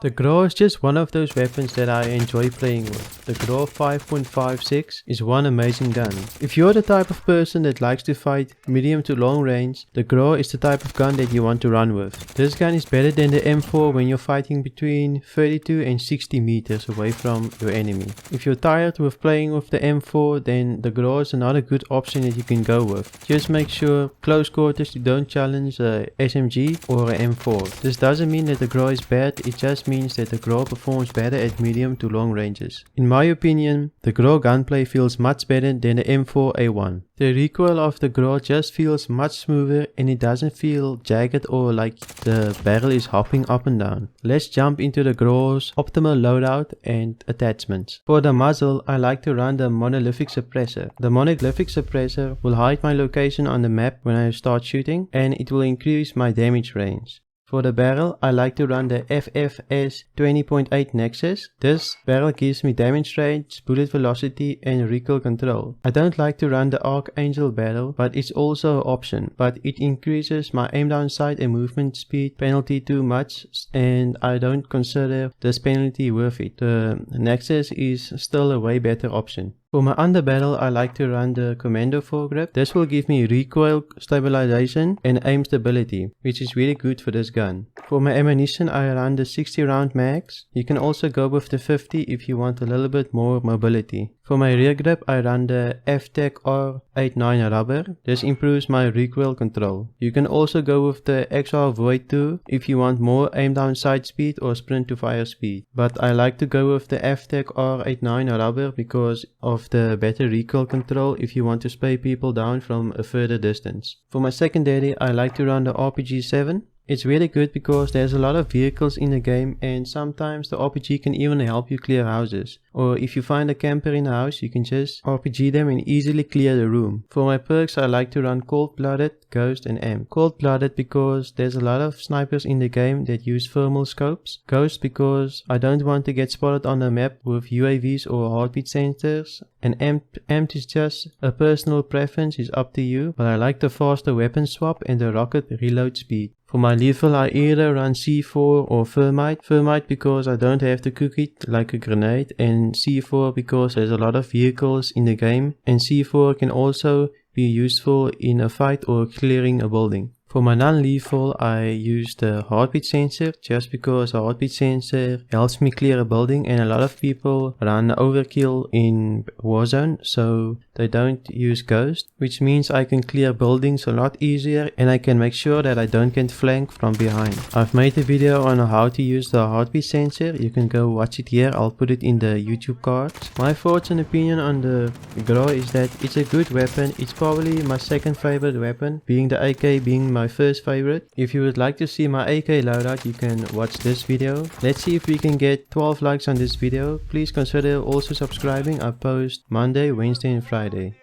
The Grau is just one of those weapons that I enjoy playing with. The Grau 5.56 is one amazing gun. If you're the type of person that likes to fight medium to long range, the Grau is the type of gun that you want to run with. This gun is better than the M4 when you're fighting between 32 and 60 meters away from your enemy. If you're tired with playing with the M4, then the Grau is another good option that you can go with. Just make sure close quarters you don't challenge a SMG or a M4. This doesn't mean that the Grau is bad, it just means that the Grau performs better at medium to long ranges. In my opinion, the Grau gunplay feels much better than the M4A1. The recoil of the Grau just feels much smoother and it doesn't feel jagged or like the barrel is hopping up and down. Let's jump into the Grau's optimal loadout and attachments. For the muzzle, I like to run the monolithic suppressor. The monolithic suppressor will hide my location on the map when I start shooting and it will increase my damage range. For the barrel, I like to run the FFS 20.8 Nexus. This barrel gives me damage range, bullet velocity and recoil control. I don't like to run the Archangel barrel, but it's also an option. But it increases my aim down sight and movement speed penalty too much and I don't consider this penalty worth it. The Nexus is still a way better option. For my underbarrel, I like to run the Commando foregrip. This will give me recoil stabilization and aim stability, which is really good for this gun. For my ammunition, I run the 60 round mags. You can also go with the 50 if you want a little bit more mobility. For my rear grip, I run the F-Tech R89 rubber. This improves my recoil control. You can also go with the XR Void 2 if you want more aim down sight speed or sprint to fire speed. But I like to go with the F-Tech R89 rubber because of the better recoil control if you want to spray people down from a further distance. For my secondary, I like to run the RPG-7. It's really good because there's a lot of vehicles in the game and sometimes the RPG can even help you clear houses. Or if you find a camper in a house, you can just RPG them and easily clear the room. For my perks, I like to run Cold Blooded, Ghost and M. Cold Blooded because there's a lot of snipers in the game that use thermal scopes. Ghost because I don't want to get spotted on the map with UAVs or heartbeat sensors. And Amped is just a personal preference, it's up to you. But I like the faster weapon swap and the rocket reload speed. For my lethal, I either run C4 or Thermite. Thermite because I don't have to cook it like a grenade, and C4 because there's a lot of vehicles in the game, and C4 can also be useful in a fight or clearing a building. For my non-lethal, I use the heartbeat sensor just because a heartbeat sensor helps me clear a building and a lot of people run overkill in Warzone, so they don't use Ghost, which means I can clear buildings a lot easier and I can make sure that I don't get flanked from behind. I've made a video on how to use the heartbeat sensor, you can go watch it here, I'll put it in the YouTube cards. My thoughts and opinion on the Grau is that it's a good weapon, it's probably my second favorite weapon, being the AK being my first favorite. If you would like to see my AK loadout, you can watch this video. Let's see if we can get 12 likes on this video. Please consider also subscribing. I post Monday, Wednesday and Friday.